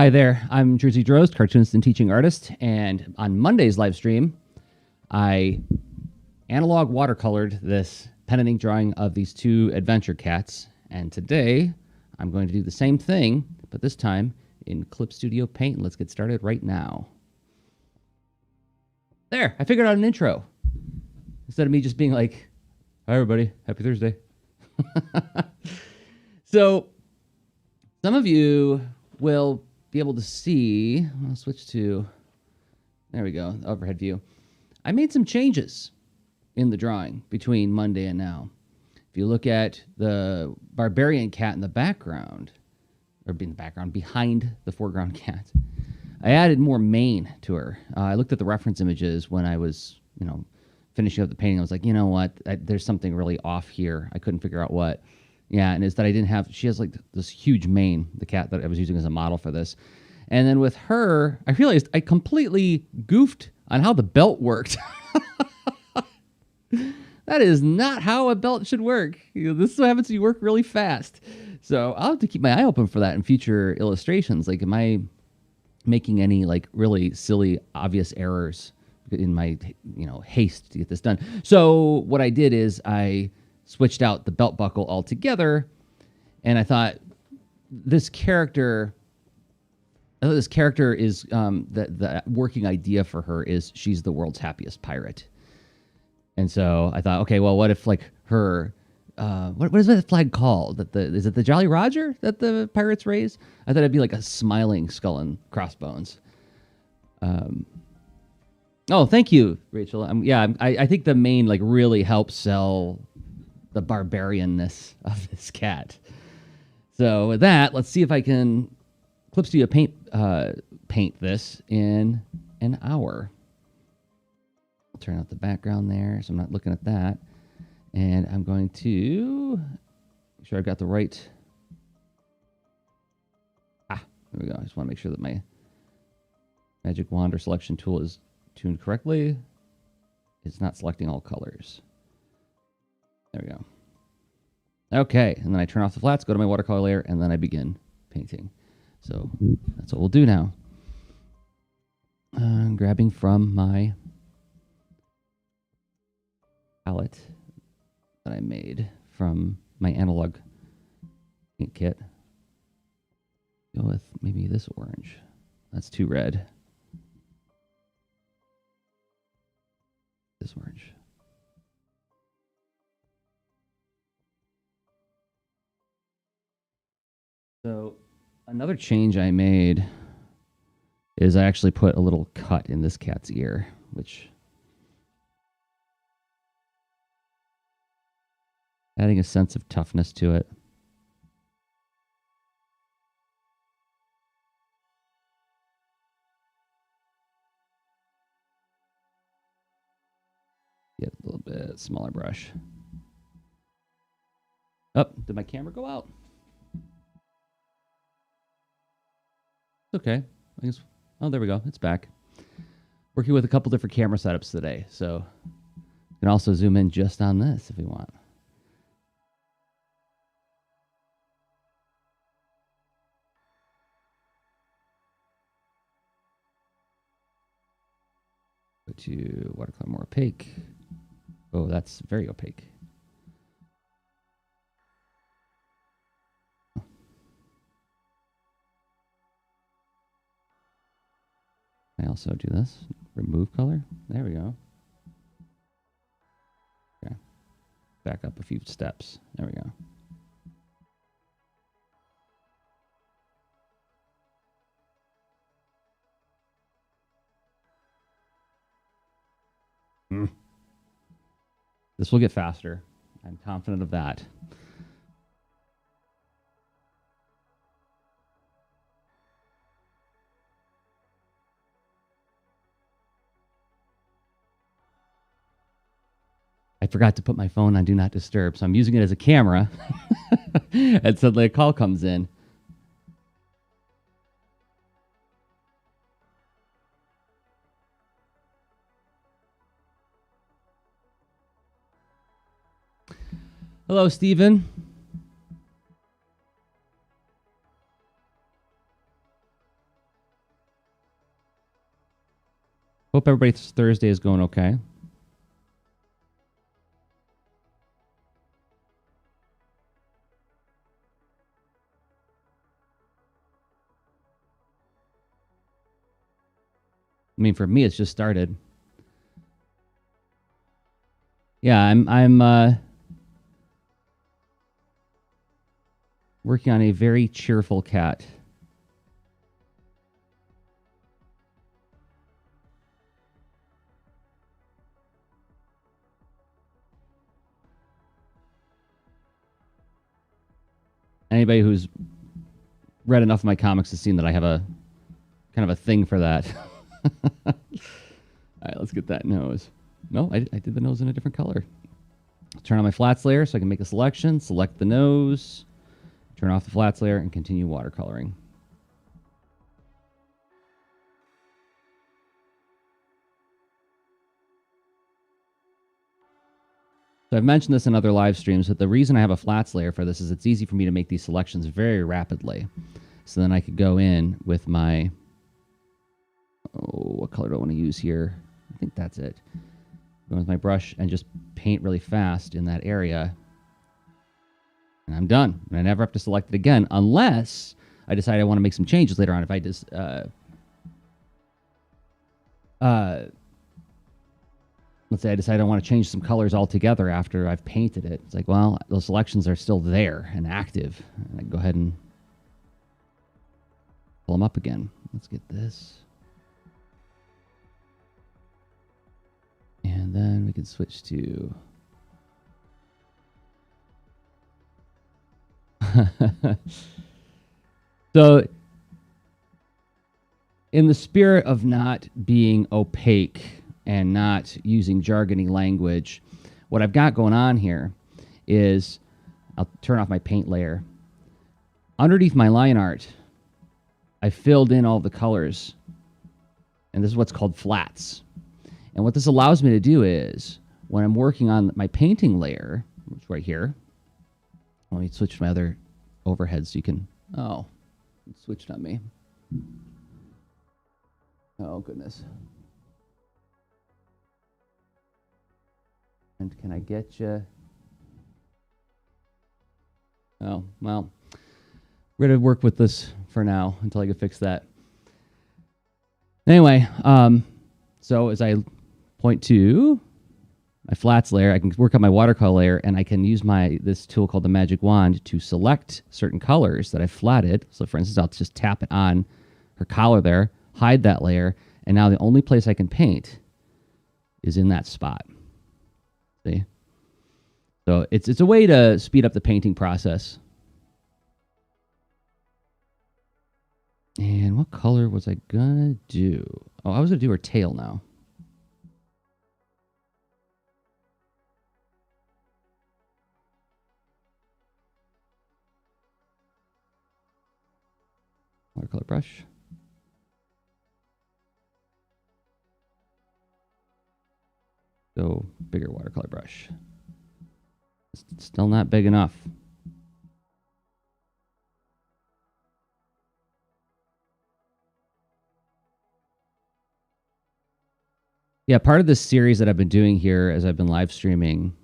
Hi there, I'm Jersey Drost, cartoonist and teaching artist, and on Monday's live stream, I analog watercolored this pen and ink drawing of these two adventure cats, and today I'm going to do the same thing, but this time in Clip Studio Paint. Let's get started right now. There, I figured out an intro. Instead of me just being like, hi everybody, happy Thursday. So, some of you will be able to see, I'll switch to, there we go, overhead view. I made some changes in the drawing between Monday and now. If you look at the barbarian cat in the background, or in the background, behind the foreground cat, I added more mane to her. I looked at the reference images when I was, finishing up the painting. I was like, you know what, there's something really off here. I couldn't figure out what. Yeah, and it's that I didn't have, she has like this huge mane, the cat that I was using as a model for this. And then with her, I realized I completely goofed on how the belt worked. That is not how a belt should work. This is what happens when you work really fast. So I'll have to keep my eye open for that in future illustrations. Like, am I making any like really silly, obvious errors in my, haste to get this done? So what I did is I switched out the belt buckle altogether, and I thought this character is the working idea for her is she's the world's happiest pirate. And so I thought, okay, well, what if like her, what is that flag called? Is it the Jolly Roger that the pirates raise? I thought it'd be like a smiling skull and crossbones. Oh, thank you, Rachel. I think the mane like really helps sell the barbarianness of this cat. So with that, let's see if I can Clip Studio paint this in an hour. I'll turn out the background there so I'm not looking at that. And I'm going to make sure I've got the right. There we go. I just want to make sure that my magic wand or selection tool is tuned correctly. It's not selecting all colors. There we go. Okay, and then I turn off the flats, go to my watercolor layer, and then I begin painting. So that's what we'll do now. I'm grabbing from my palette that I made from my analog paint kit. Go with maybe this orange. That's too red. This orange. So another change I made is I actually put a little cut in this cat's ear, which adding a sense of toughness to it. Get a little bit smaller brush. Oh, did my camera go out? Okay. I guess. Oh, there we go. It's back. Working with a couple different camera setups today, so you can also zoom in just on this if you want. Go to watercolor more opaque. Oh, that's very opaque. I also do this. Remove color. There we go. Okay. Back up a few steps. There we go. This will get faster. I'm confident of that. I forgot to put my phone on Do Not Disturb, so I'm using it as a camera. And suddenly a call comes in. Hello, Stephen. Hope everybody's Thursday is going okay. I mean, for me, it's just started. Yeah, I'm working on a very cheerful cat. Anybody who's read enough of my comics has seen that I have a kind of a thing for that. All right, let's get that nose. No, I did the nose in a different color. Turn on my flats layer so I can make a selection, select the nose, turn off the flats layer, and continue watercoloring. So I've mentioned this in other live streams, but the reason I have a flats layer for this is it's easy for me to make these selections very rapidly. So then I could go in with my, what color do I want to use here? I think that's it. Go with my brush and just paint really fast in that area. And I'm done. And I never have to select it again unless I decide I want to make some changes later on. If I just, let's say I decide I want to change some colors altogether after I've painted it. It's like, well, those selections are still there and active. And I go ahead and pull them up again. Let's get this. And then we can switch to... So, in the spirit of not being opaque and not using jargony language, what I've got going on here is I'll turn off my paint layer. Underneath my line art, I filled in all the colors, and this is what's called flats. And what this allows me to do is, when I'm working on my painting layer, which is right here, let me switch to my other overhead so you can, oh, it switched on me. Oh, goodness. And can I get you? Oh, well, we're going to work with this for now until I can fix that. Anyway, so as I point to my flats layer, I can work on my watercolor layer, and I can use this tool called the magic wand to select certain colors that I flatted. So for instance, I'll just tap it on her collar there, hide that layer, and now the only place I can paint is in that spot. See? So it's a way to speed up the painting process. And what color was I gonna do? Oh, I was gonna do her tail now. Watercolor brush. Go bigger watercolor brush. It's still not big enough. Yeah, part of this series that I've been doing here as I've been live streaming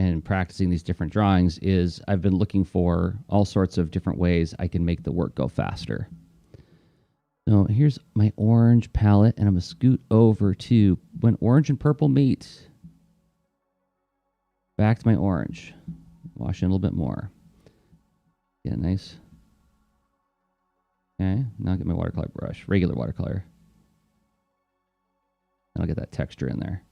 and practicing these different drawings is I've been looking for all sorts of different ways I can make the work go faster. So here's my orange palette, and I'm going to scoot over to when orange and purple meet. Back to my orange. Wash in a little bit more. Get a nice. Okay, now I'll get my watercolor brush, regular watercolor. And I'll get that texture in there.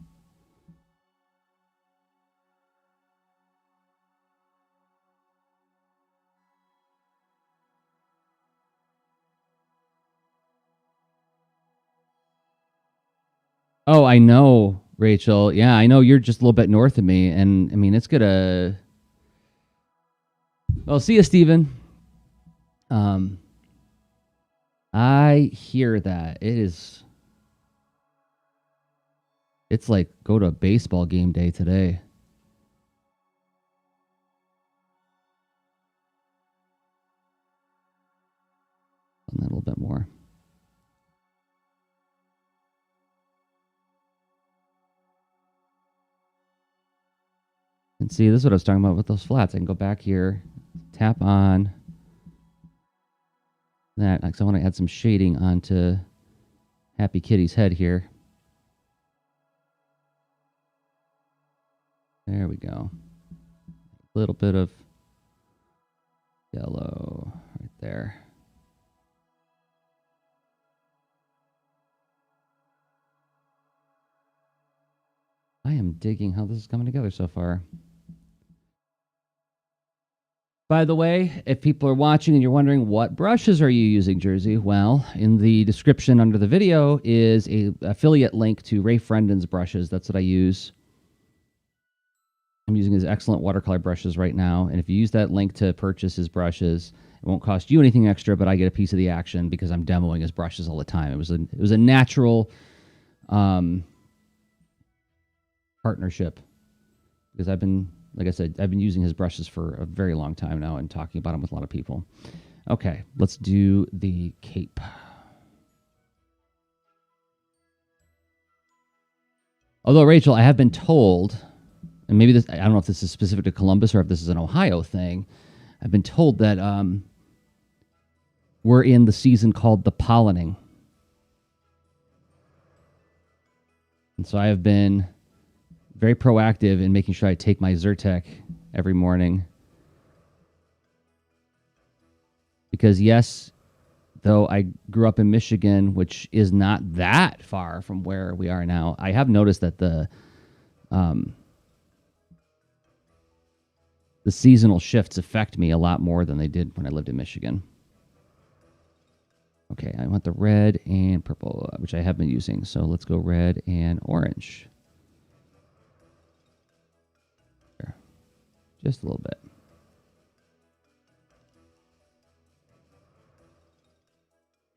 Oh, I know, Rachel. Yeah, I know you're just a little bit north of me. And I mean, it's going to. Well, see you, Steven. I hear that. It's like go to a baseball game day today. A little bit more. And see, this is what I was talking about with those flats. I can go back here, tap on that, because I want to add some shading onto Happy Kitty's head here. There we go. A little bit of yellow right there. I am digging how this is coming together so far. By the way, if people are watching and you're wondering what brushes are you using, Jersey, well, in the description under the video is a affiliate link to Ray Frendon's brushes. That's what I use. I'm using his excellent watercolor brushes right now, and if you use that link to purchase his brushes, it won't cost you anything extra, but I get a piece of the action because I'm demoing his brushes all the time. It was a natural partnership because I've been, like I said, I've been using his brushes for a very long time now and talking about them with a lot of people. Okay, let's do the cape. Although, Rachel, I have been told, and maybe this, I don't know if this is specific to Columbus or if this is an Ohio thing, I've been told that we're in the season called the pollinating. And so I have been very proactive in making sure I take my Zyrtec every morning. Because yes, though I grew up in Michigan, which is not that far from where we are now, I have noticed that the seasonal shifts affect me a lot more than they did when I lived in Michigan. Okay, I want the red and purple, which I have been using. So let's go red and orange. Just a little bit.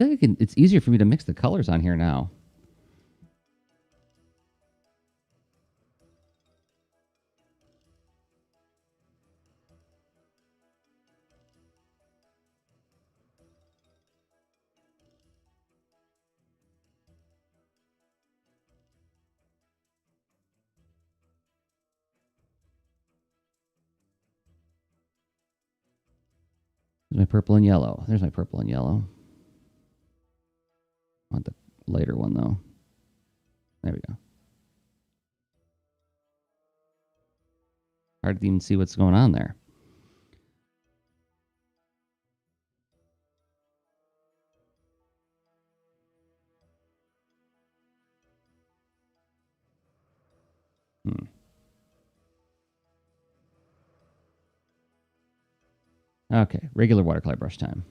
I think it's easier for me to mix the colors on here now. There's my purple and yellow. There's my purple and yellow. I want the lighter one, though. There we go. Hard to even see what's going on there. Okay, regular watercolor brush time.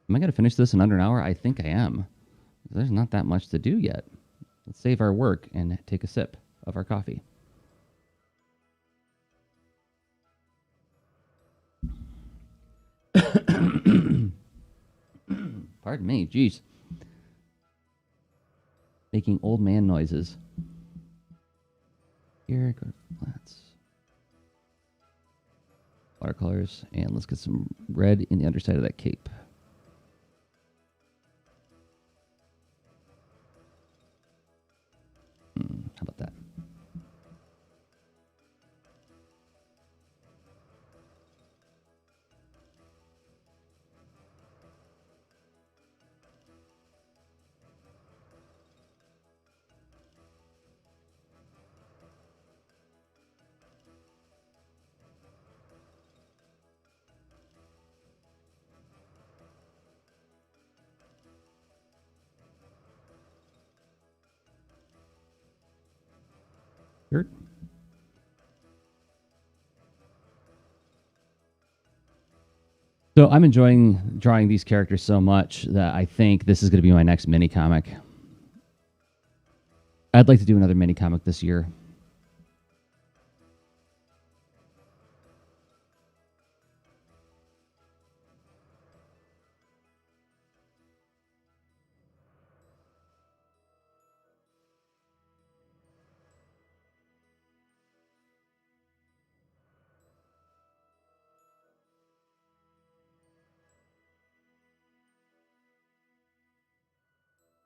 Am I going to finish this in under an hour? I think I am. There's not that much to do yet. Let's save our work and take a sip of our coffee. Pardon me, jeez. Making old man noises. Here, go to flats. Watercolors, and let's get some red in the underside of that cape. How about that? Sure. So I'm enjoying drawing these characters so much that I think this is going to be my next mini comic. I'd like to do another mini comic this year.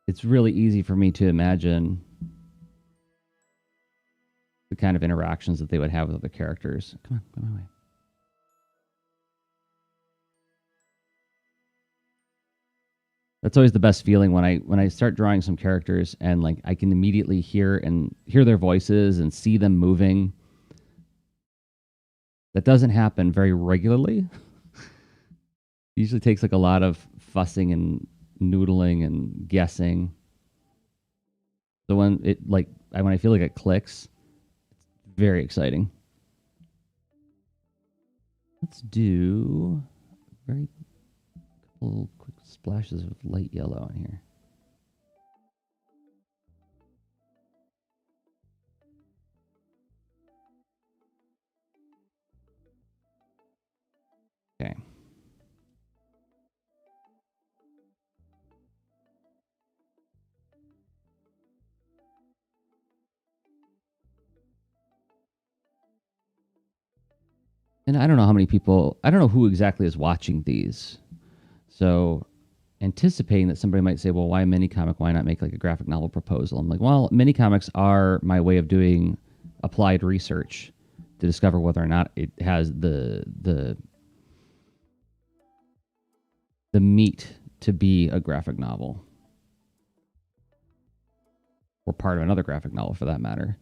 it's really easy for me to imagine the kind of interactions that they would have with other characters. Come on, go my way. That's always the best feeling when I start drawing some characters and like I can immediately hear their voices and see them moving. That doesn't happen very regularly. It usually takes like a lot of fussing and noodling and guessing. So when I feel like it clicks, it's very exciting. Let's do very couple quick splashes of light yellow in here. Okay. And I don't know how many people, I don't know who exactly is watching these. So anticipating that somebody might say, well, why mini comic? Why not make like a graphic novel proposal? I'm like, well, mini comics are my way of doing applied research to discover whether or not it has the meat to be a graphic novel or part of another graphic novel for that matter.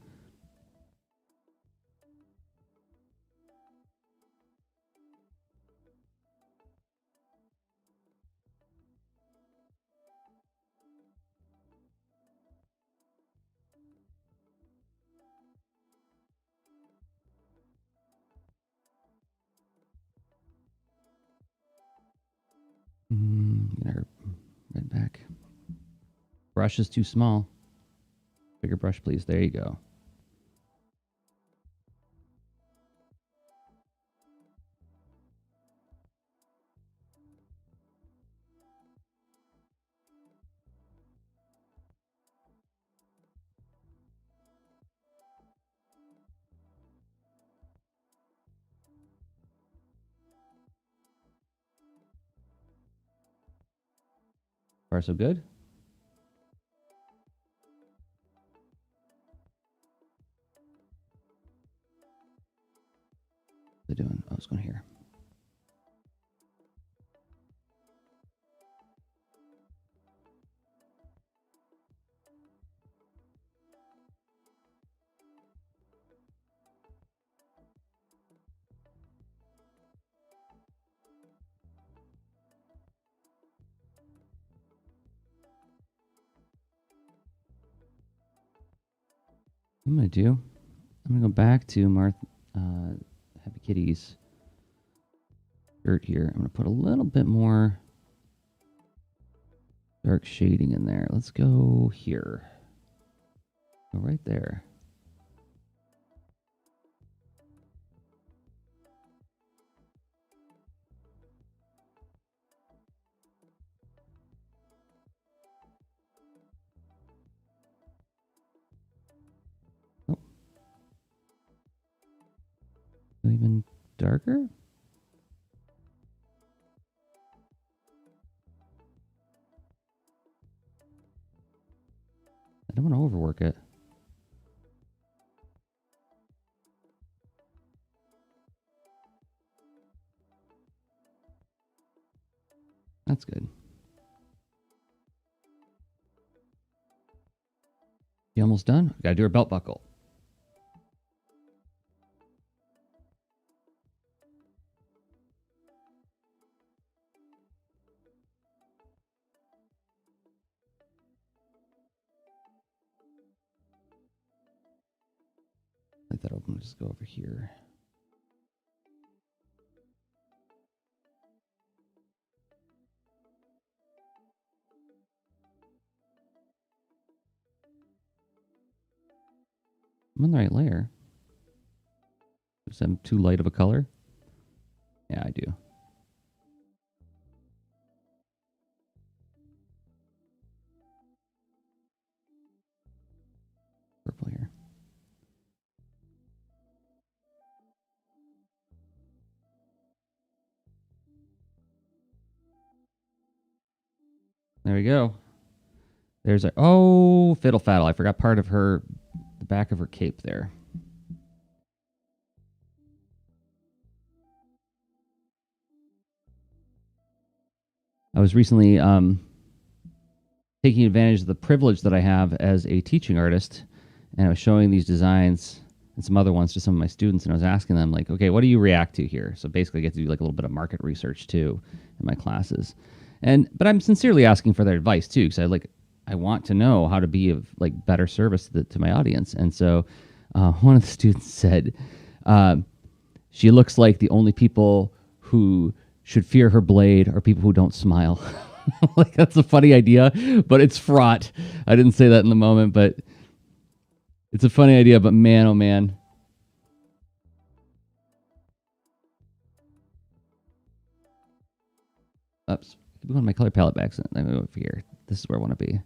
Get our red back. Brush is too small. Bigger brush, please. There you go. Far so good. What's it doing? Oh, it's going here. What I'm going to do, I'm going to go back to Happy Kitty's shirt here. I'm going to put a little bit more dark shading in there. Let's go here. Go right there. Oh. Even darker? I don't want to overwork it. That's good. You almost done? Got to do her belt buckle. Like that open. Just go over here. I'm on the right layer. Is that too light of a color? Yeah, I do. Purple here. There we go. There's a, oh, fiddle faddle. I forgot part of her, the back of her cape there. I was recently taking advantage of the privilege that I have as a teaching artist, and I was showing these designs and some other ones to some of my students, and I was asking them, like, okay, what do you react to here? So basically I get to do like a little bit of market research too in my classes. But I'm sincerely asking for their advice too, because I want to know how to be of like better service to my audience. And so one of the students said, she looks like the only people who should fear her blade are people who don't smile. Like, that's a funny idea, but it's fraught. I didn't say that in the moment, but it's a funny idea, but man, oh man. Oops. Keep going to my color palette back. Let me go over here. This is where I want to be.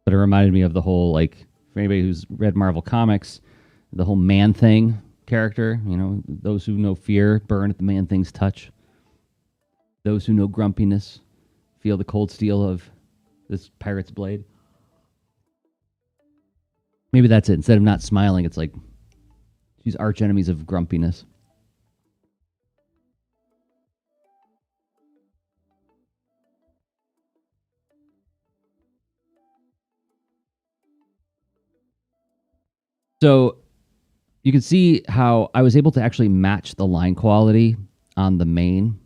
But it reminded me of the whole, like, for anybody who's read Marvel Comics, the whole Man-Thing character. You know, those who know fear burn at the Man-Thing's touch. Those who know grumpiness feel the cold steel of this pirate's blade. Maybe that's it. Instead of not smiling, it's like she's arch enemies of grumpiness. So you can see how I was able to actually match the line quality on the main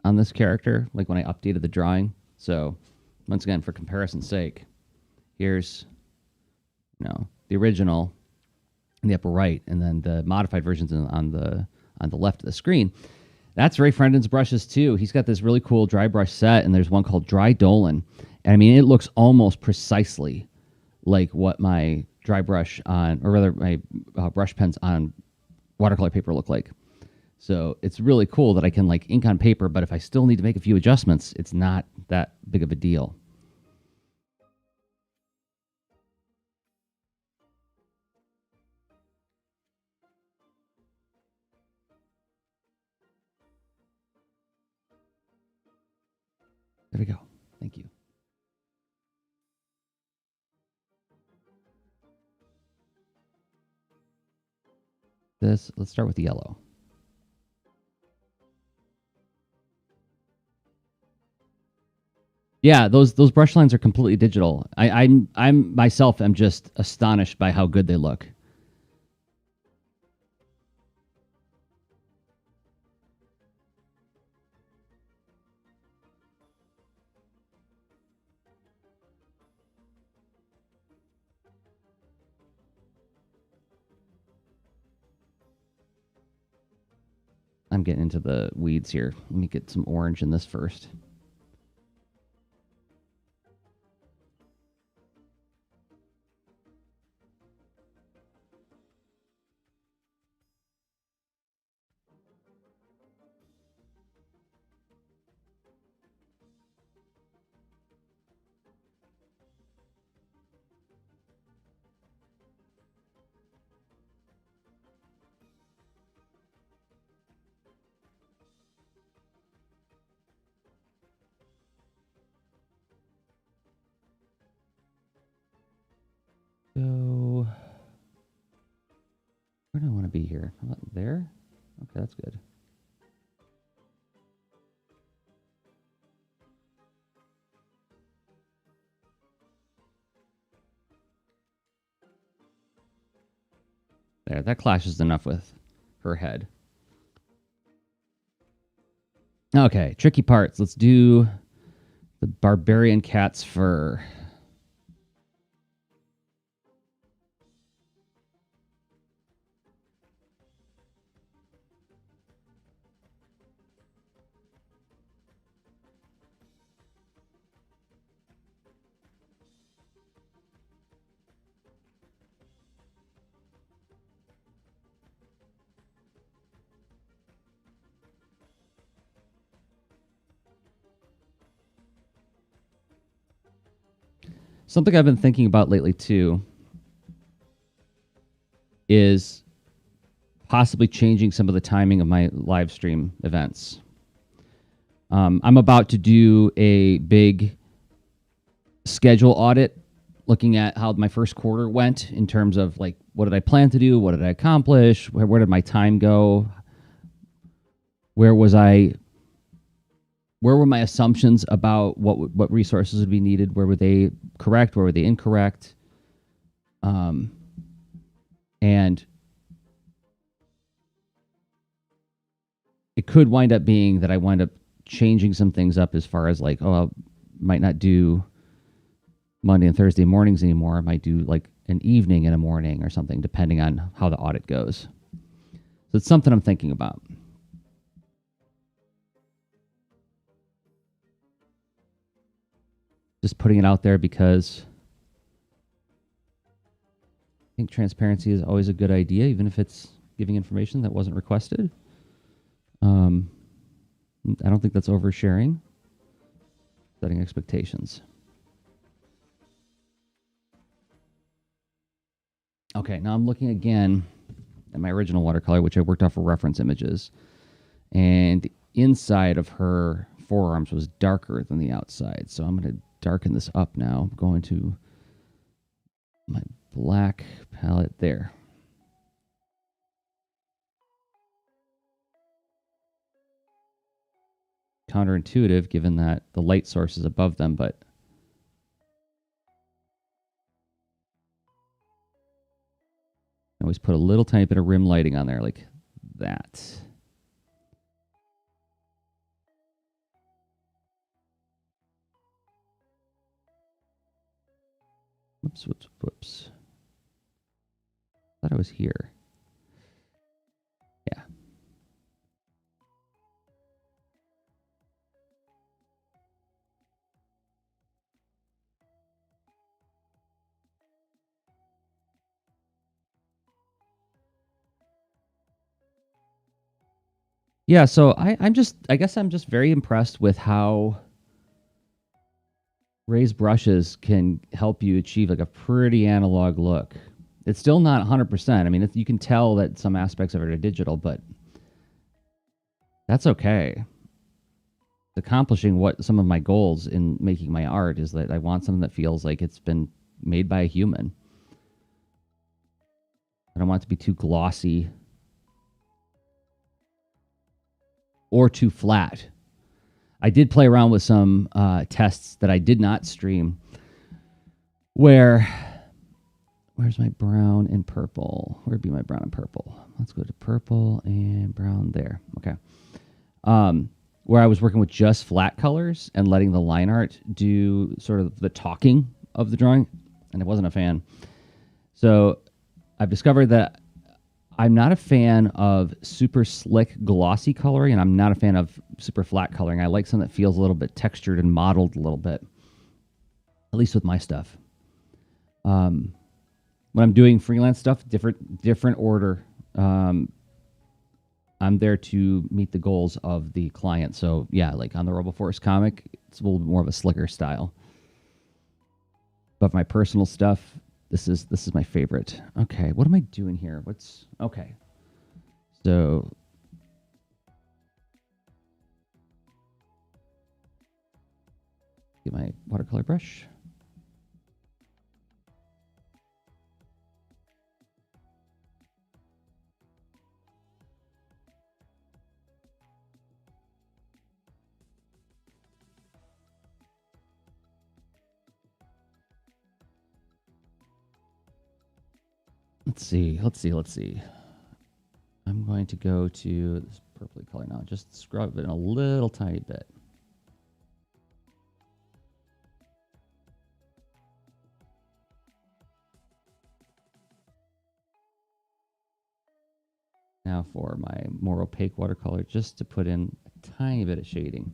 on this character, like when I updated the drawing. So once again, for comparison's sake, here's the original in the upper right, and then the modified versions on the left of the screen. That's Ray Frendon's brushes too. He's got this really cool dry brush set, and there's one called Dry Dolan. And I mean, it looks almost precisely like what my dry brush on, or rather my brush pens on watercolor paper look like. So it's really cool that I can like ink on paper, but if I still need to make a few adjustments, it's not that big of a deal. There we go. Thank you. Let's start with the yellow. Yeah, those brush lines are completely digital. I'm myself am just astonished by how good they look. I'm getting into the weeds here. Let me get some orange in this first. So, where do I want to be here? How about there? Okay, that's good. There, that clashes enough with her head. Okay, tricky parts. Let's do the barbarian cat's fur. Something I've been thinking about lately too is possibly changing some of the timing of my live stream events. I'm about to do a big schedule audit, looking at how my first quarter went in terms of like, what did I plan to do? What did I accomplish? Where did my time go? Where were my assumptions about what resources would be needed? Where were they correct? Where were they incorrect? And it could wind up being that I wind up changing some things up as far as like, I might not do Monday and Thursday mornings anymore. I might do like an evening and a morning or something, depending on how the audit goes. So it's something I'm thinking about. Just putting it out there because I think transparency is always a good idea, even if it's giving information that wasn't requested. I don't think that's oversharing. Setting expectations. Okay, now I'm looking again at my original watercolor, which I worked off of reference images. And the inside of her forearms was darker than the outside. So I'm going to darken this up now. I'm going to my black palette there. Counterintuitive given that the light source is above them, but I always put a little tiny bit of rim lighting on there like that. Whoops. I thought I was here. Yeah. Yeah, so I guess I'm just very impressed with how raised brushes can help you achieve like a pretty analog look. It's still not 100%. I mean, you can tell that some aspects of it are digital, but that's okay. Accomplishing what some of my goals in making my art is that I want something that feels like it's been made by a human. I don't want it to be too glossy or too flat. I did play around with some tests that I did not stream where's my brown and purple? Where'd be my brown and purple? Let's go to purple and brown there. Okay. Where I was working with just flat colors and letting the line art do sort of the talking of the drawing, and I wasn't a fan. So I've discovered that I'm not a fan of super slick, glossy coloring, and I'm not a fan of super flat coloring. I like something that feels a little bit textured and modeled a little bit, at least with my stuff. When I'm doing freelance stuff, different order. I'm there to meet the goals of the client. So yeah, like on the RoboForce comic, it's a little bit more of a slicker style. But my personal stuff, this is my favorite. Okay, what am I doing here? Okay? So get my watercolor brush. Let's see. I'm going to go to this purpley color now. Just scrub it in a little tiny bit. Now for my more opaque watercolor, just to put in a tiny bit of shading.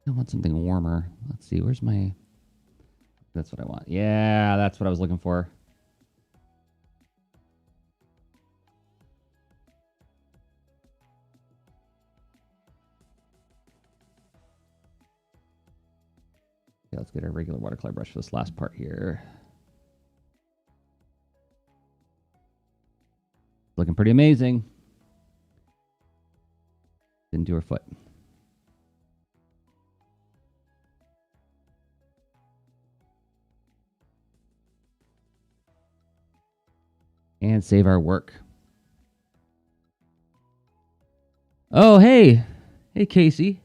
I want something warmer. Let's see. Where's my... That's what I want. Yeah, that's what I was looking for. Okay, let's get our regular watercolor brush for this last part here. Looking pretty amazing. Didn't do her foot. And save our work. Oh, hey. Hey, Casey.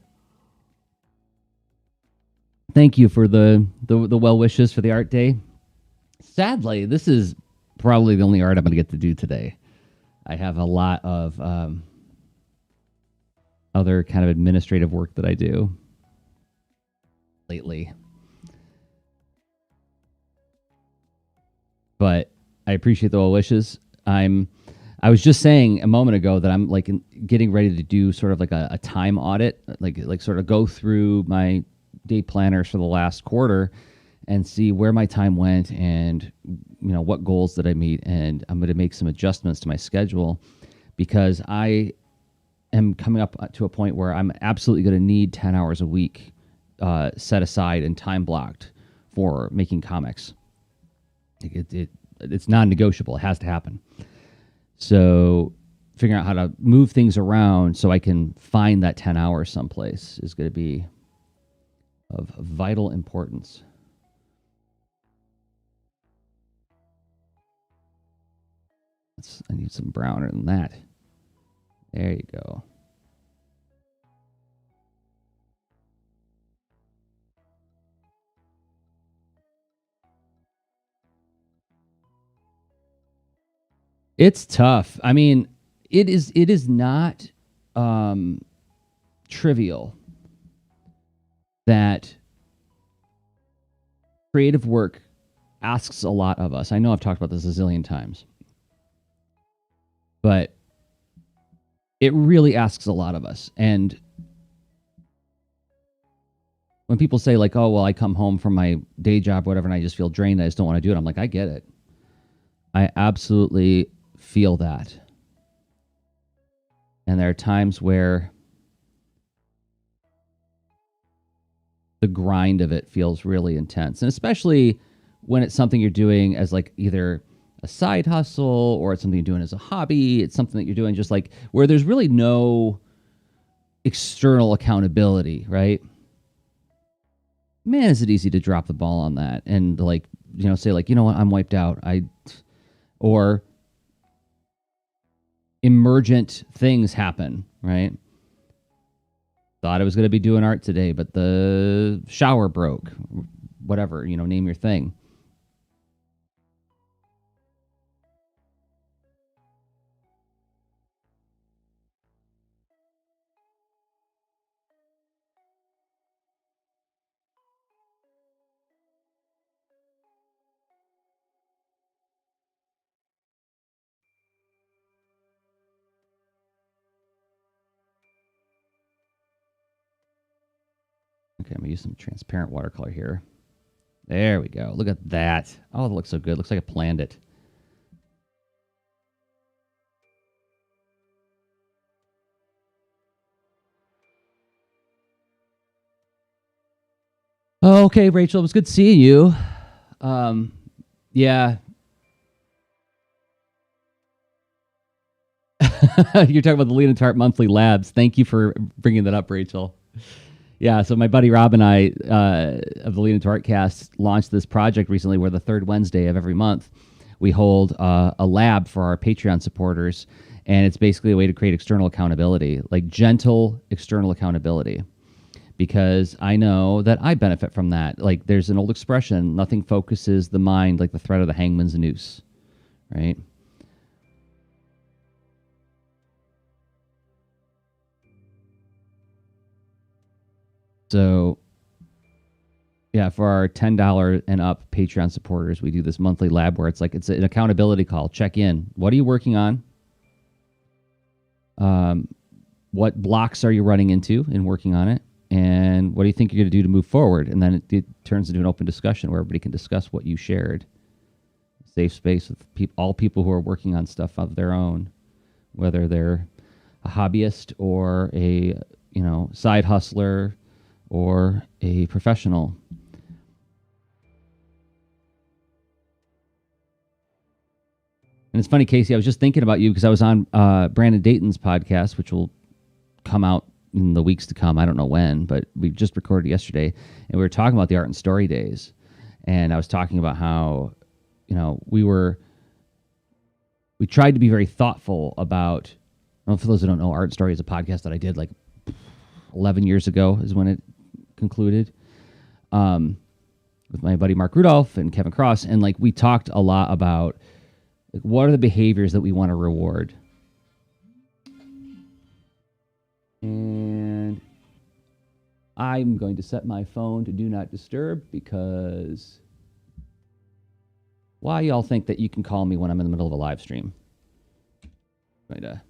Thank you for the well wishes for the art day. Sadly, this is probably the only art I'm going to get to do today. I have a lot of other kind of administrative work that I do lately. But I appreciate the well wishes. I was just saying a moment ago that I'm like getting ready to do sort of like a time audit, like sort of go through my day planners for the last quarter and see where my time went and what goals did I meet, and I'm going to make some adjustments to my schedule because I am coming up to a point where I'm absolutely going to need 10 hours a week set aside and time blocked for making comics. It's non-negotiable. It has to happen. So figuring out how to move things around so I can find that 10 hours someplace is going to be of vital importance. I need some browner than that. There you go. It's tough. I mean, it is not trivial that creative work asks a lot of us. I know I've talked about this a zillion times, but it really asks a lot of us. And when people say like, oh, well, I come home from my day job, whatever, and I just feel drained, I just don't want to do it. I'm like, I get it. I absolutely feel that. And there are times where the grind of it feels really intense. And especially when it's something you're doing as like either a side hustle or it's something you're doing as a hobby. It's something that you're doing just like where there's really no external accountability, right? Man, is it easy to drop the ball on that and like, say like, you know what, I'm wiped out. Or emergent things happen, right? Thought I was going to be doing art today, but the shower broke. Whatever, name your thing. Okay, I'm going to use some transparent watercolor here. There we go. Look at that. Oh, it looks so good. Looks like I planned it. Oh, okay, Rachel. It was good seeing you. Yeah. You're talking about the Lean and Tart monthly labs. Thank you for bringing that up, Rachel. Yeah, so my buddy Rob and I of the Lean into Art cast launched this project recently where the third Wednesday of every month we hold a lab for our Patreon supporters, and it's basically a way to create external accountability, like gentle external accountability, because I know that I benefit from that. Like there's an old expression, nothing focuses the mind like the thread of the hangman's noose, right? So, yeah, for our $10 and up Patreon supporters, we do this monthly lab where it's an accountability call. Check in. What are you working on? What blocks are you running into in working on it? And what do you think you're going to do to move forward? And then it turns into an open discussion where everybody can discuss what you shared. Safe space with all people who are working on stuff of their own, whether they're a hobbyist or a side hustler or a professional. And it's funny, Casey, I was just thinking about you because I was on Brandon Dayton's podcast, which will come out in the weeks to come. I don't know when, but we just recorded yesterday, and we were talking about the Art and Story Days. And I was talking about how, we tried to be very thoughtful about, well, for those who don't know, Art and Story is a podcast that I did like 11 years ago is when it concluded, with my buddy Mark Rudolph and Kevin Cross. And like, we talked a lot about like, what are the behaviors that we want to reward? And I'm going to set my phone to do not disturb because why y'all think that you can call me when I'm in the middle of a live stream? I'm going to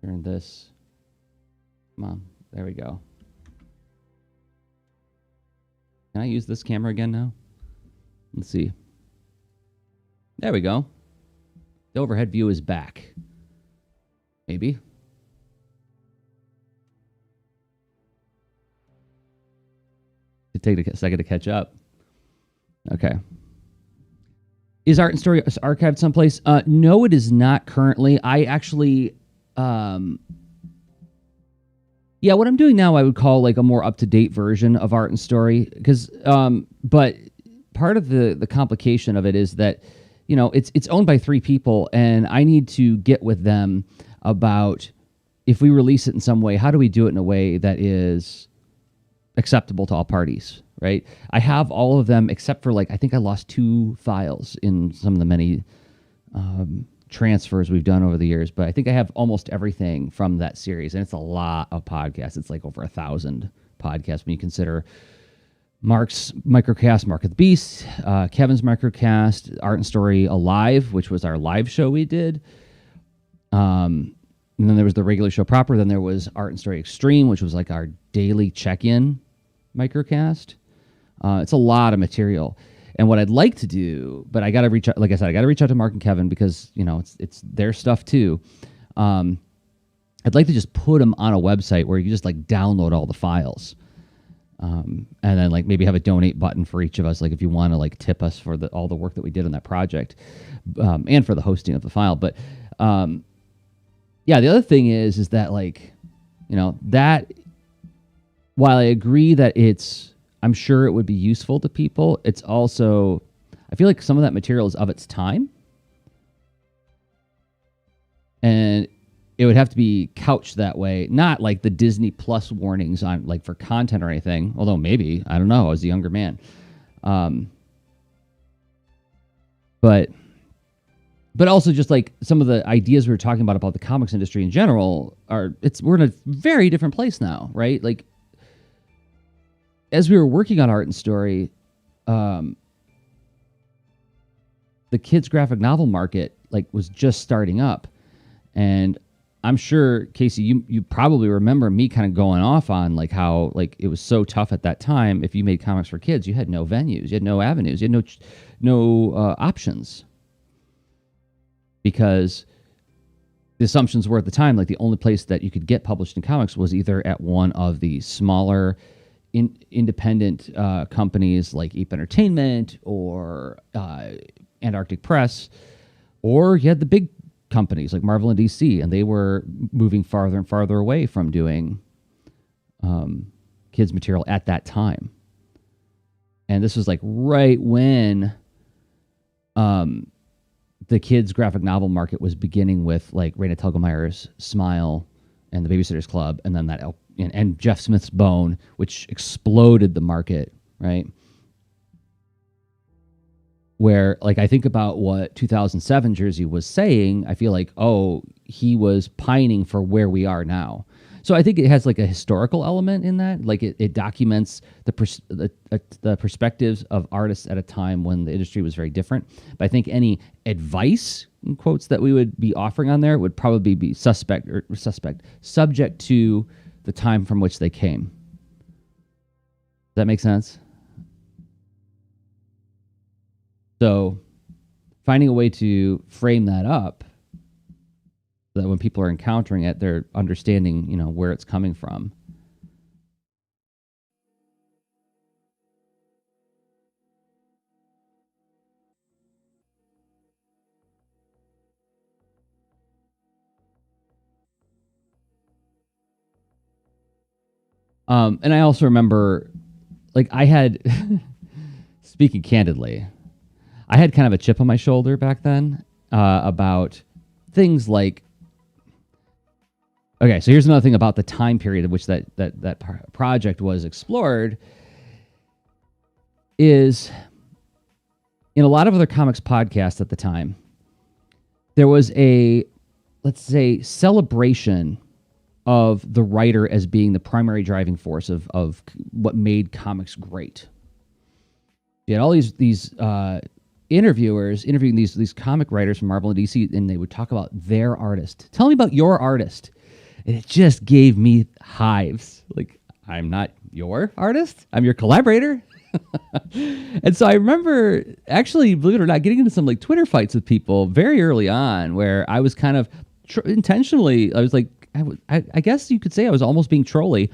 turn this. Come on. There we go. Can I use this camera again now? Let's see. There we go. The overhead view is back. Maybe. It'd take a second to catch up. Okay. Is Art and Story archived someplace? No, it is not currently. I actually... yeah, what I'm doing now I would call like a more up-to-date version of Art and Story, because but part of the complication of it is that it's owned by 3 people, and I need to get with them about if we release it in some way, how do we do it in a way that is acceptable to all parties, right? I have all of them except for I think I lost 2 files in some of the many transfers we've done over the years, but I think I have almost everything from that series, and it's a lot of podcasts. It's like over 1,000 podcasts when you consider Mark's microcast, Mark of the Beast, Kevin's microcast, Art and Story Alive, which was our live show we did. And then there was the regular show proper. Then there was Art and Story Extreme, which was like our daily check-in microcast. It's a lot of material. And what I'd like to do, but I got to reach out, like I said, I got to reach out to Mark and Kevin because, it's their stuff too. I'd like to just put them on a website where you can just download all the files. And then maybe have a donate button for each of us, if you want to tip us for all the work that we did on that project, and for the hosting of the file. But yeah, the other thing is that that while I agree that I'm sure it would be useful to people, it's also, I feel like some of that material is of its time, and it would have to be couched that way, not like the Disney Plus warnings on for content or anything. Although maybe, I don't know, I was a younger man. But also just some of the ideas we were talking about the comics industry in general we're in a very different place now, right? As we were working on Art and Story, the kids graphic novel market was just starting up, and I'm sure, Casey, you probably remember me kind of going off on how it was so tough at that time. If you made comics for kids, you had no venues, you had no avenues, you had no options, because the assumptions were at the time the only place that you could get published in comics was either at one of the smaller independent companies like Ape Entertainment or Antarctic Press, or you had the big companies like Marvel and DC, and they were moving farther and farther away from doing kids material at that time. And this was right when the kids graphic novel market was beginning with Raina Telgemeyer's Smile and the Babysitter's Club, and then and Jeff Smith's Bone, which exploded the market, right? Where I think about what 2007 Jersey was saying, I feel he was pining for where we are now. So I think it has a historical element in that. It documents the perspectives of artists at a time when the industry was very different. But I think any advice, in quotes, that we would be offering on there would probably be subject to the time from which they came. Does that make sense? So finding a way to frame that up so that when people are encountering it, they're understanding, where it's coming from. And I also remember, I had, speaking candidly, I had kind of a chip on my shoulder back then about things like, okay, so here's another thing about the time period in which that project was explored is in a lot of other comics podcasts at the time, there was a, let's say, celebration of the writer as being the primary driving force of what made comics great. You had all these interviewers interviewing these comic writers from Marvel and DC, and they would talk about their artist. Tell me about your artist. And it just gave me hives. I'm not your artist. I'm your collaborator. And so I remember actually, believe it or not, getting into some Twitter fights with people very early on where I was kind of intentionally, I was I guess you could say I was almost being trolly.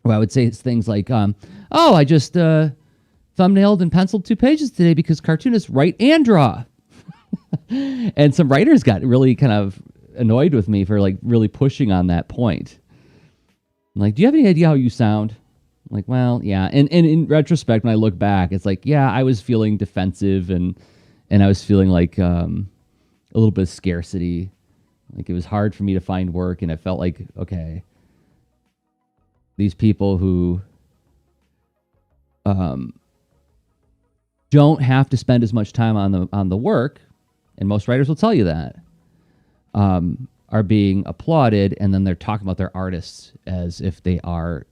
Where I would say things like, I just thumbnailed and penciled 2 pages today because cartoonists write and draw. And some writers got really kind of annoyed with me for really pushing on that point. I'm do you have any idea how you sound? I'm well, yeah. And in retrospect, when I look back, it's yeah, I was feeling defensive and I was feeling a little bit of scarcity. It was hard for me to find work, and it felt okay, these people who don't have to spend as much time on the work, and most writers will tell you that, are being applauded, and then they're talking about their artists as if they are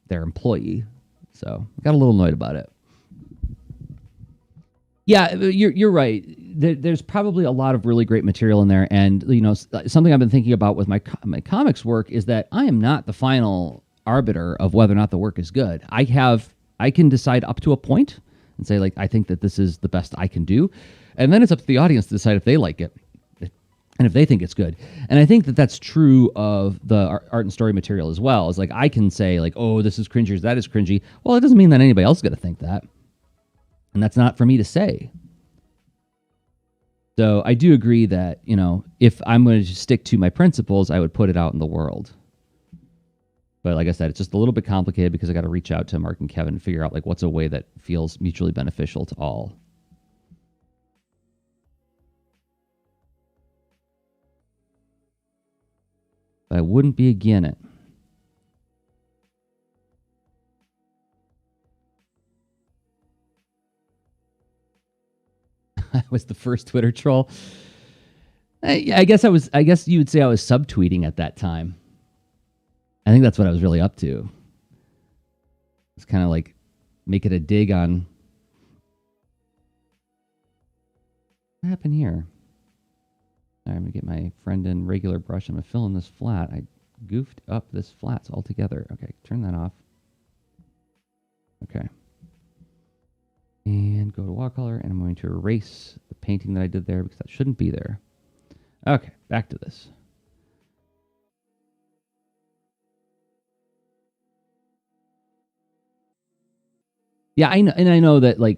their employee. So I got a little annoyed about it. Yeah, you're right. There's probably a lot of really great material in there, and something I've been thinking about with my comics work is that I am not the final arbiter of whether or not the work is good. I can decide up to a point and say I think that this is the best I can do, and then it's up to the audience to decide if they like it and if they think it's good. And I think that that's true of the art and story material as well. It's I can say oh, this is cringy, or that is cringy. Well, it doesn't mean that anybody else is going to think that. And that's not for me to say. So I do agree that, if I'm going to stick to my principles, I would put it out in the world. But like I said, it's just a little bit complicated because I got to reach out to Mark and Kevin and figure out what's a way that feels mutually beneficial to all. But I wouldn't be against it. I was the first Twitter troll. I guess you would say I was subtweeting at that time. I think that's what I was really up to. It's kind of making a dig on what happened here. All right, I'm gonna get my friend in regular brush. I'm gonna fill in this flat. I goofed up this flats altogether. Okay, turn that off. Okay. And go to watercolor, and I'm going to erase the painting that I did there because that shouldn't be there. Okay, back to this. Yeah, I know that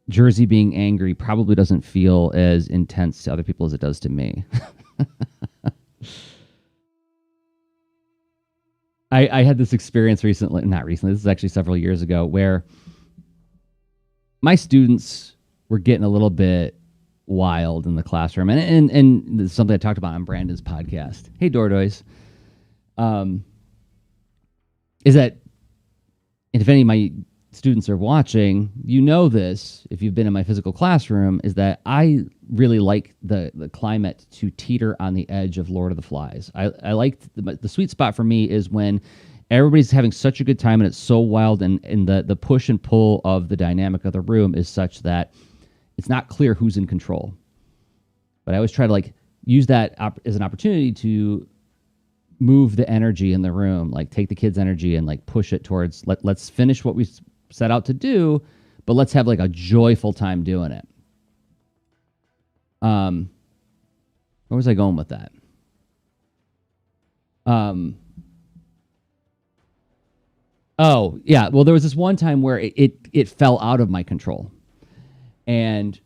Jersey being angry probably doesn't feel as intense to other people as it does to me. I had this experience recently, not recently, this is actually several years ago, where my students were getting a little bit wild in the classroom. And this is something I talked about on Brandon's podcast. Hey, Dordoys. Is that, and if any of my students are watching, this, if you've been in my physical classroom, is that I really like the climate to teeter on the edge of Lord of the Flies. I like the sweet spot for me is when everybody's having such a good time and it's so wild, and the push and pull of the dynamic of the room is such that it's not clear who's in control. But I always try to use that as an opportunity to move the energy in the room, like take the kids' energy and like push it towards let's finish what we set out to do, but let's have like a joyful time doing it. Where was I going with that? Oh yeah, well there was this one time where it fell out of my control, and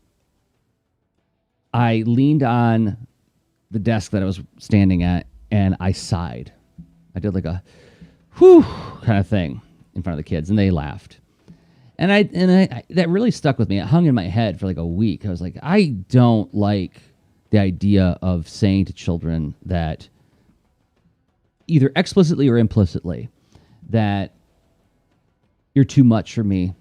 I leaned on the desk that I was standing at, and I sighed. I did like a whew kind of thing in front of the kids, and they laughed. And I that really stuck with me. It hung in my head for like a week. I was like, I don't like the idea of saying to children that either explicitly or implicitly that you're too much for me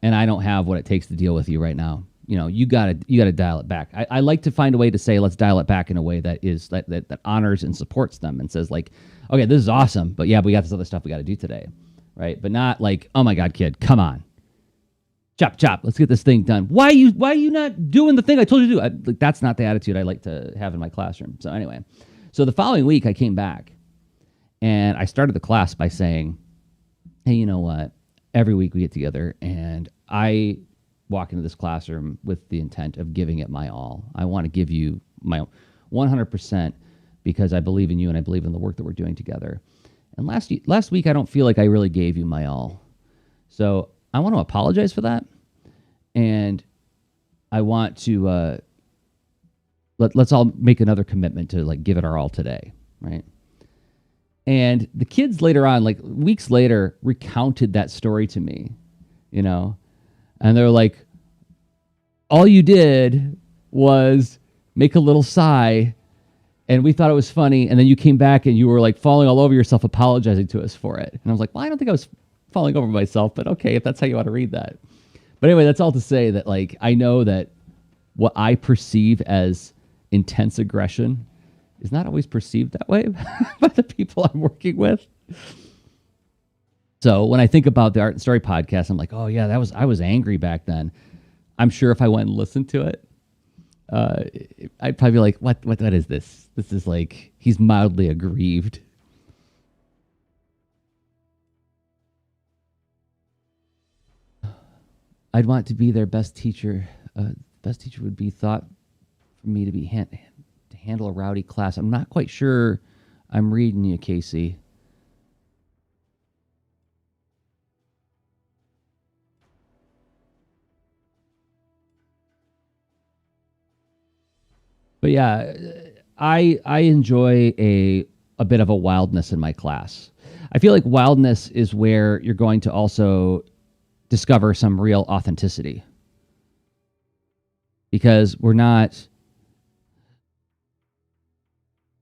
and I don't have what it takes to deal with you right now. You know, you gotta dial it back. I like to find a way to say, let's dial it back in a way that is that honors and supports them and says like, okay, this is awesome, but yeah, we got this other stuff we got to do today, right? But not like, oh my God, kid, come on, chop chop, let's get this thing done. Why are you not doing the thing I told you to do? Like, that's not the attitude I like to have in my classroom. So anyway, so the following week I came back and I started the class by saying, hey, you know what? Every week we get together and I walk into this classroom with the intent of giving it my all. I want to give you my 100% because I believe in you and I believe in the work that we're doing together. And last week, I don't feel like I really gave you my all. So I want to apologize for that. And I want to, let's all make another commitment to like give it our all today. Right. And the kids later on, like weeks later, recounted that story to me, you know, and they're like, all you did was make a little sigh and we thought it was funny. And then you came back and you were like falling all over yourself, apologizing to us for it. And I was like, well, I don't think I was falling over myself, but okay, if that's how you want to read that. But anyway, that's all to say that like, I know that what I perceive as intense aggression is not always perceived that way by the people I'm working with. So when I think about the Art and Story podcast, I'm like, oh yeah, I was angry back then. I'm sure if I went and listened to it, I'd probably be like, what is this? This is like, he's mildly aggrieved. I'd want to be their best teacher. Best teacher would be thought for me to be to handle a rowdy class. I'm not quite sure I'm reading you, Casey. But yeah, I enjoy a bit of a wildness in my class. I feel like wildness is where you're going to also discover some real authenticity. Because we're not,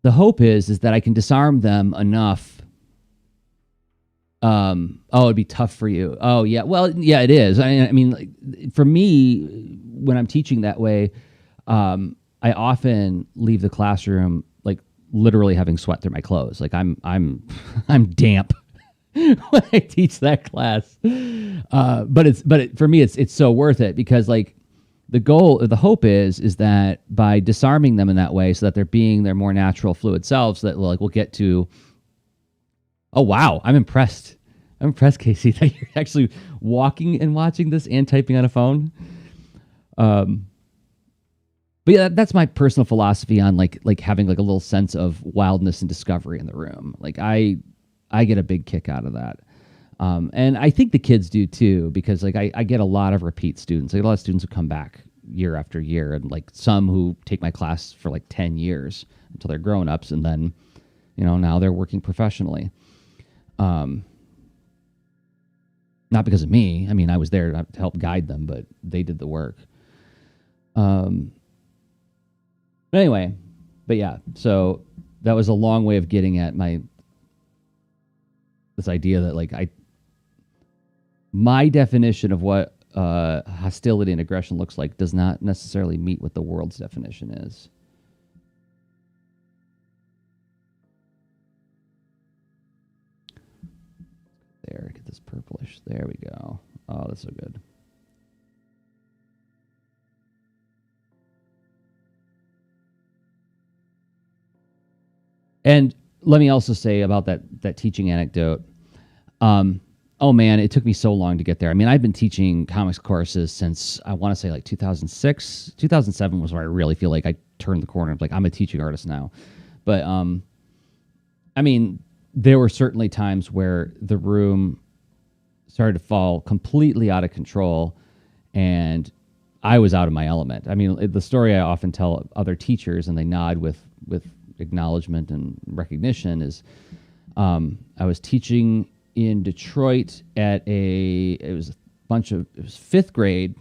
the hope is that I can disarm them enough. Oh, it'd be tough for you. Oh yeah. Well, yeah, it is. I mean, like, for me, when I'm teaching that way, I often leave the classroom like literally having sweat through my clothes. Like I'm damp when I teach that class. But for me, it's so worth it because like the hope is that by disarming them in that way, so that they're being their more natural, fluid selves, that we'll get to. Oh wow, I'm impressed. I'm impressed, Casey, that you're actually walking and watching this and typing on a phone. But yeah, that's my personal philosophy on like having like a little sense of wildness and discovery in the room. Like I get a big kick out of that. And I think the kids do too, because like I get a lot of repeat students. I get a lot of students who come back year after year, and like some who take my class for like 10 years until they're grown-ups, and then, you know, now they're working professionally. Not because of me. I mean, I was there to help guide them, but they did the work. But anyway, but yeah, so that was a long way of getting at this idea that like my definition of what hostility and aggression looks like does not necessarily meet what the world's definition is. There, get this purplish. There we go. Oh, that's so good. And let me also say about that teaching anecdote. Oh man, it took me so long to get there. I mean, I've been teaching comics courses since I want to say like 2006, 2007 was where I really feel like I turned the corner. Like I'm a teaching artist now, but I mean, there were certainly times where the room started to fall completely out of control, and I was out of my element. I mean, the story I often tell other teachers, and they nod with acknowledgement and recognition, is I was teaching in Detroit at it was fifth grade.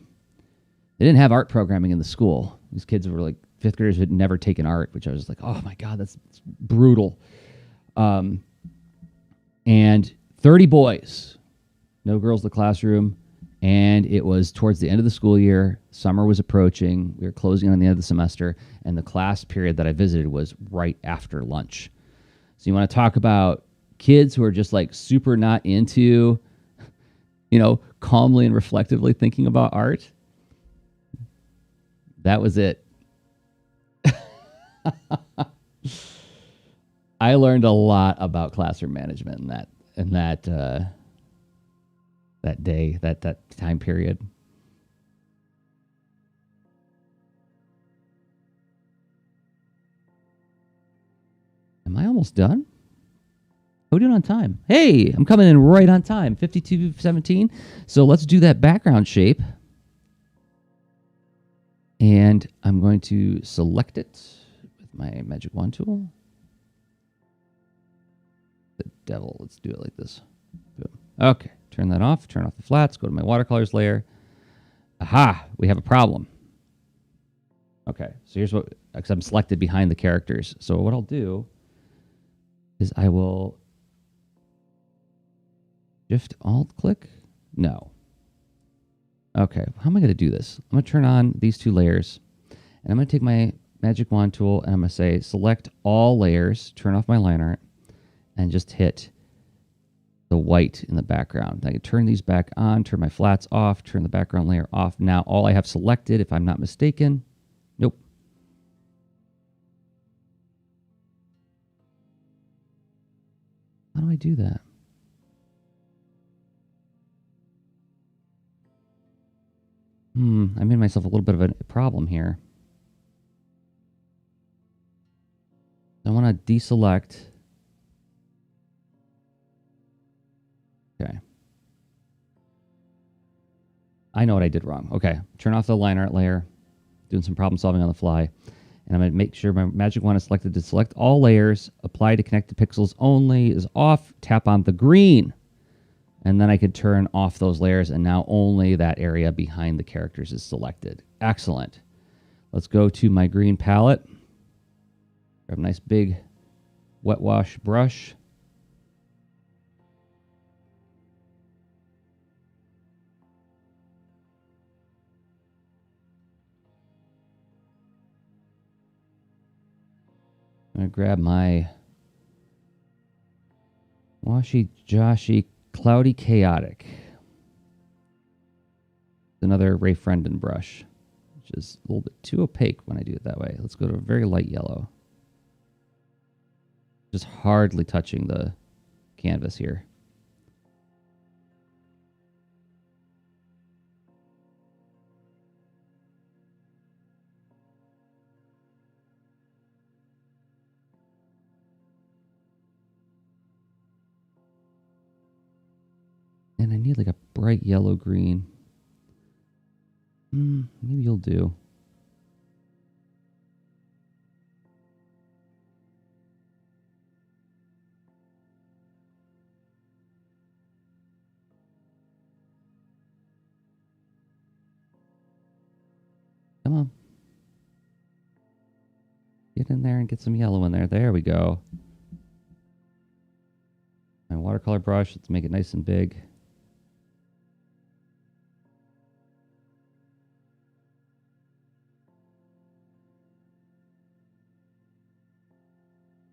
They didn't have art programming in the school. These kids were like fifth graders who had never taken art, which I was like, oh my God, that's brutal. And 30 boys, no girls in the classroom. And it was towards the end of the school year. Summer was approaching. We were closing on the end of the semester. And the class period that I visited was right after lunch. So you want to talk about kids who are just like super not into, calmly and reflectively thinking about art? That was it. I learned a lot about classroom management in that day, that time period. Am I almost done? How are we doing on time? Hey, I'm coming in right on time, 52:17. So let's do that background shape. And I'm going to select it with my magic wand tool. The devil, let's do it like this. Okay, turn that off, turn off the flats, go to my watercolors layer. Aha, we have a problem. Okay, so here's what, because I'm selected behind the characters. So what I'll do is I will Shift Alt click? No. Okay, how am I going to do this? I'm going to turn on these two layers, and I'm going to take my magic wand tool, and I'm going to say select all layers, turn off my line art, and just hit the white in the background. I can turn these back on, turn my flats off, turn the background layer off. Now all I have selected, if I'm not mistaken, nope. How do I do that? I made myself a little bit of a problem here. I want to deselect. Okay. I know what I did wrong. Okay. Turn off the line art layer. Doing some problem solving on the fly. And I'm going to make sure my magic wand is selected to select all layers. Apply to connect to pixels only is off. Tap on the green. And then I could turn off those layers, and now only that area behind the characters is selected. Excellent. Let's go to my green palette. Grab a nice big wet wash brush. I'm going to grab my Washy Joshy Cloudy Chaotic. Another Ray Frendon brush, which is a little bit too opaque when I do it that way. Let's go to a very light yellow. Just hardly touching the canvas here. And I need like a bright yellow green. Maybe you'll do. Come on. Get in there and get some yellow in there. There we go. My watercolor brush. Let's make it nice and big.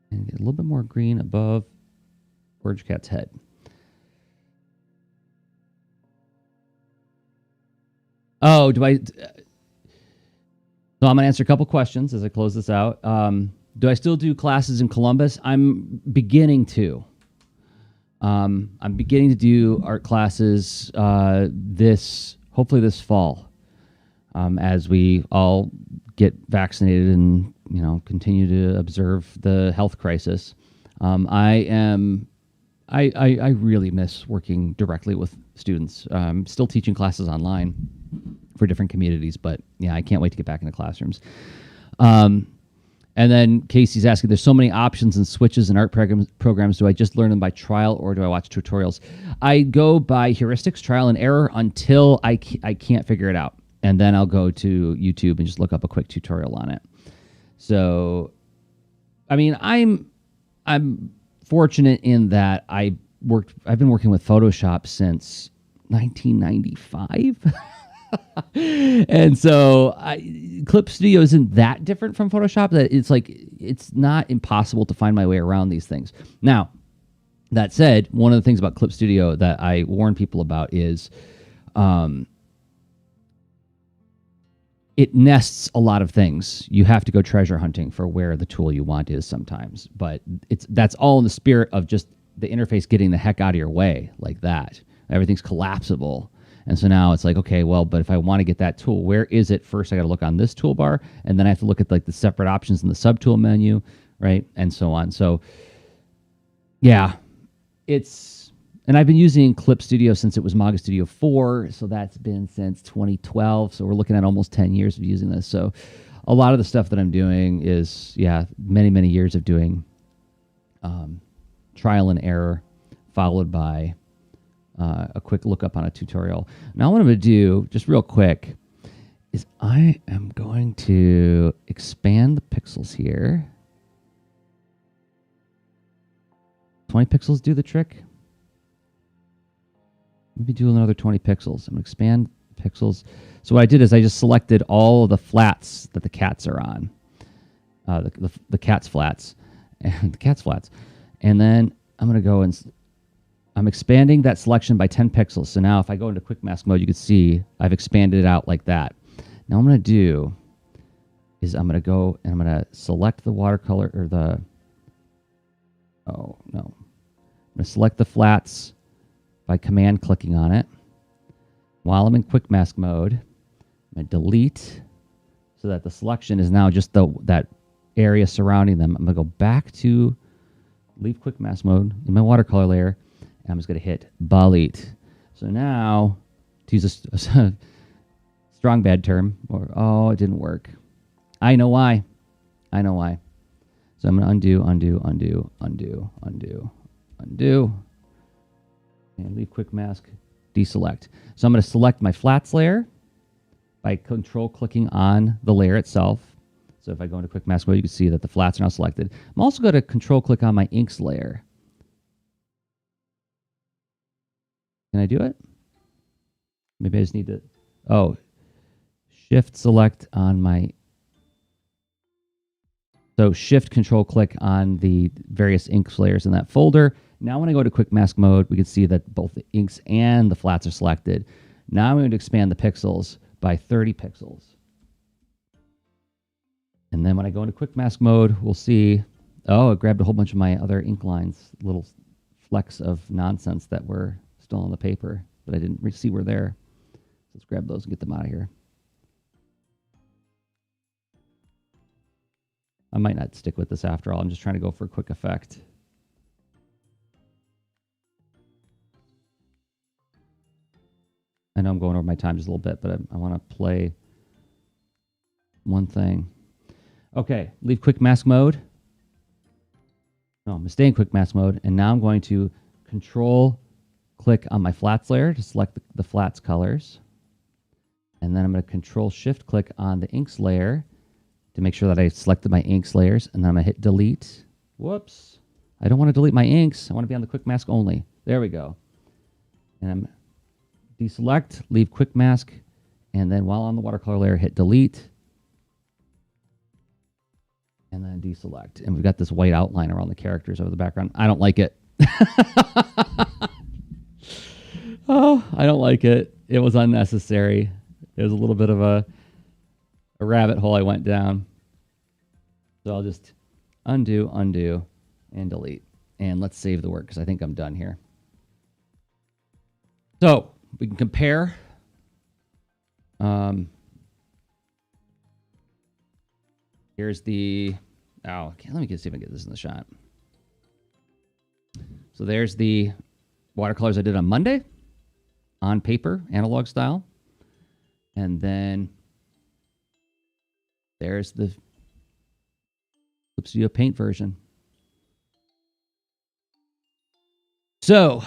And get a little bit more green above Orange Cat's head. Oh, do I... So I'm going to answer a couple questions as I close this out. Do I still do classes in Columbus? I'm beginning to. I'm beginning to do art classes hopefully this fall, as we all get vaccinated and continue to observe the health crisis. I really miss working directly with students. I'm still teaching classes online for different communities, but yeah, I can't wait to get back into classrooms. And then Casey's asking, there's so many options and switches in art programs. Do I just learn them by trial or do I watch tutorials? I go by heuristics, trial and error, until I can't figure it out. And then I'll go to YouTube and just look up a quick tutorial on it. So, I mean, I'm fortunate in that I've been working with Photoshop since 1995. And so Clip Studio isn't that different from Photoshop, that it's not impossible to find my way around these things. Now, that said, one of the things about Clip Studio that I warn people about is it nests a lot of things. You have to go treasure hunting for where the tool you want is sometimes, but that's all in the spirit of just the interface getting the heck out of your way like that. Everything's collapsible. And so now it's like, okay, well, but if I want to get that tool, where is it? First, I got to look on this toolbar, and then I have to look at like the separate options in the subtool menu, right? And so on. So yeah, and I've been using Clip Studio since it was Maga Studio 4. So that's been since 2012. So we're looking at almost 10 years of using this. So a lot of the stuff that I'm doing is, many, many years of doing trial and error, followed by a quick look up on a tutorial. Now what I'm going to do, just real quick, is I am going to expand the pixels here. 20 pixels do the trick. Maybe do another 20 pixels. I'm going to expand pixels. So what I did is I just selected all of the flats that the cats are on. The cat's flats. And the cat's flats. And then I'm going to go and I'm expanding that selection by 10 pixels. So now if I go into quick mask mode, you can see I've expanded it out like that. Now what I'm going to do is I'm going to go and I'm going to select the watercolor or I'm going to select the flats by command clicking on it. While I'm in quick mask mode, I'm going to delete so that the selection is now just that area surrounding them. I'm going to go back to leave quick mask mode in my watercolor layer. And I'm just going to hit delete. So now, to use a strong bad term, it didn't work. I know why. So I'm going to undo, and leave quick mask, deselect. So I'm going to select my flats layer by control clicking on the layer itself. So if I go into quick mask mode, you can see that the flats are now selected. I'm also going to control click on my inks layer. Can I do it? Maybe I just need to, shift select on my, so shift control click on the various inks layers in that folder. Now when I go to quick mask mode, we can see that both the inks and the flats are selected. Now I'm going to expand the pixels by 30 pixels. And then when I go into quick mask mode, we'll see, it grabbed a whole bunch of my other ink lines, little flecks of nonsense that were still on the paper, but I didn't see were there. Let's grab those and get them out of here. I might not stick with this after all. I'm just trying to go for a quick effect. I know I'm going over my time just a little bit, but I want to play one thing. Okay, leave quick mask mode. No, I'm going to stay in quick mask mode, and now I'm going to control click on my flats layer to select the flats colors. And then I'm going to control shift click on the inks layer to make sure that I selected my inks layers. And then I'm going to hit delete. Whoops. I don't want to delete my inks. I want to be on the quick mask only. There we go. And I'm deselect, leave quick mask. And then while on the watercolor layer, hit delete. And then deselect. And we've got this white outline around the characters over the background. I don't like it. I don't like it. It was unnecessary. It was a little bit of a rabbit hole I went down. So I'll just undo, undo, and delete. And let's save the work because I think I'm done here. So we can compare. Here's the, okay, let me see if I can get this in the shot. So there's the watercolors I did on Monday on paper, analog style. And then there's the Clip Studio Paint version. So,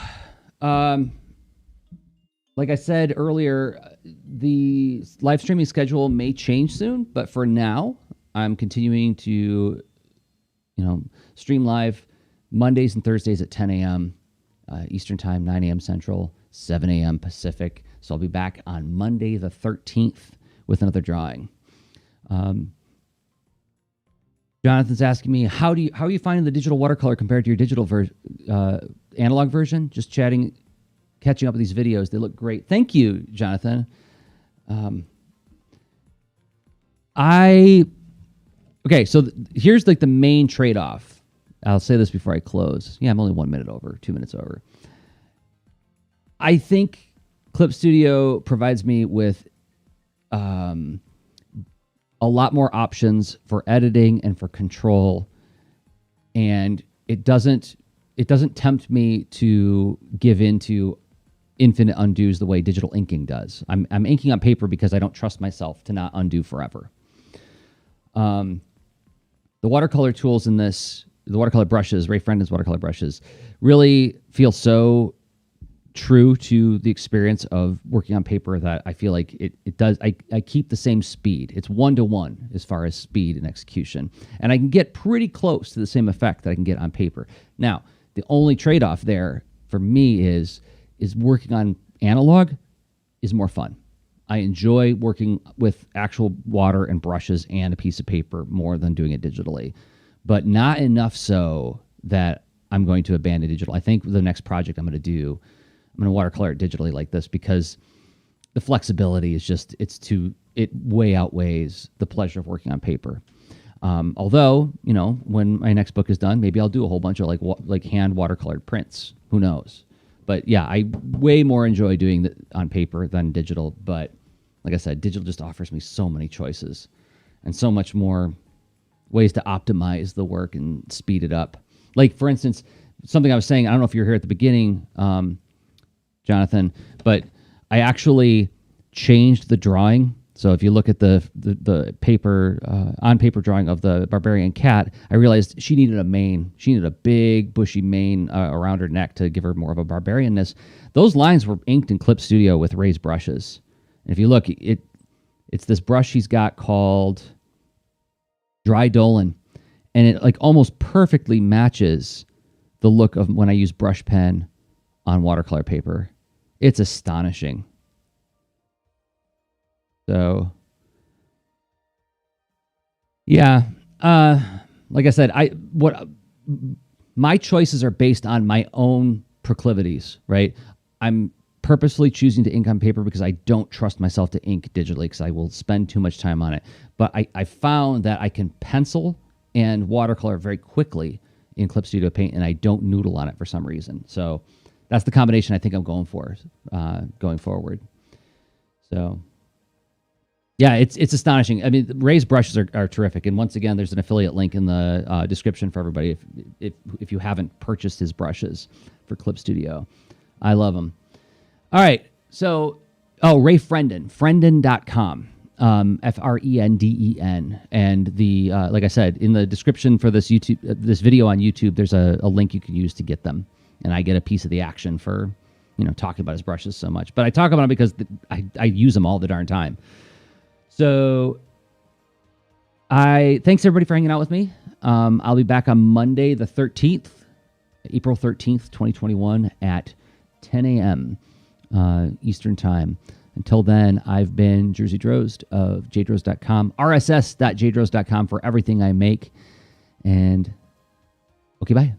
like I said earlier, the live streaming schedule may change soon, but for now, I'm continuing to, stream live Mondays and Thursdays at 10 a.m. Eastern Time, 9 a.m. Central, 7 a.m. Pacific. So I'll be back on Monday the 13th with another drawing. Jonathan's asking me, how are you finding the digital watercolor compared to your digital analog version? Just catching up with these videos. They look great. Thank you, Jonathan. So here's like the main trade-off. I'll say this before I close. Yeah, I'm only 2 minutes over. I think Clip Studio provides me with a lot more options for editing and for control, and it doesn't tempt me to give into infinite undos the way digital inking does. I'm inking on paper because I don't trust myself to not undo forever. The watercolor tools in this, the watercolor brushes, Ray Frendon's watercolor brushes, really feel so true to the experience of working on paper that I feel like it does. I keep the same speed. It's 1-to-1 as far as speed and execution. And I can get pretty close to the same effect that I can get on paper. Now, the only trade-off there for me is working on analog is more fun. I enjoy working with actual water and brushes and a piece of paper more than doing it digitally, but not enough so that I'm going to abandon digital. I think the next project I'm going to watercolor it digitally like this because the flexibility is just, it way outweighs the pleasure of working on paper. Although, when my next book is done, maybe I'll do a whole bunch of like hand watercolored prints. Who knows? But yeah, I way more enjoy doing it on paper than digital. But like I said, digital just offers me so many choices and so much more ways to optimize the work and speed it up. Like, for instance, something I was saying, I don't know if you're here at the beginning, Jonathan, but I actually changed the drawing. So if you look at the paper, on paper drawing of the barbarian cat, I realized she needed a mane. She needed a big bushy mane around her neck to give her more of a barbarianness. Those lines were inked in Clip Studio with Ray's brushes. And if you look, it's this brush he's got called Dry Dolan, and it like almost perfectly matches the look of when I use brush pen on watercolor paper. It's astonishing. So, yeah, like I said, my choices are based on my own proclivities, right? I'm purposely choosing to ink on paper because I don't trust myself to ink digitally because I will spend too much time on it. But I found that I can pencil and watercolor very quickly in Clip Studio Paint, and I don't noodle on it for some reason. So that's the combination I think I'm going for going forward. So yeah, it's astonishing. I mean, Ray's brushes are terrific. And once again, there's an affiliate link in the description for everybody if you haven't purchased his brushes for Clip Studio. I love them. All right. So, Ray Frendon, Frendon.com, Frenden. And the, like I said, in the description for this video on YouTube, there's a link you can use to get them. And I get a piece of the action for, talking about his brushes so much. But I talk about them because I use them all the darn time. So thanks everybody for hanging out with me. I'll be back on Monday, the 13th, April 13th, 2021 at 10 a.m. Eastern Time. Until then, I've been Jersey Drozd of jdrozd.com, rss.jdrozd.com for everything I make. And okay, bye.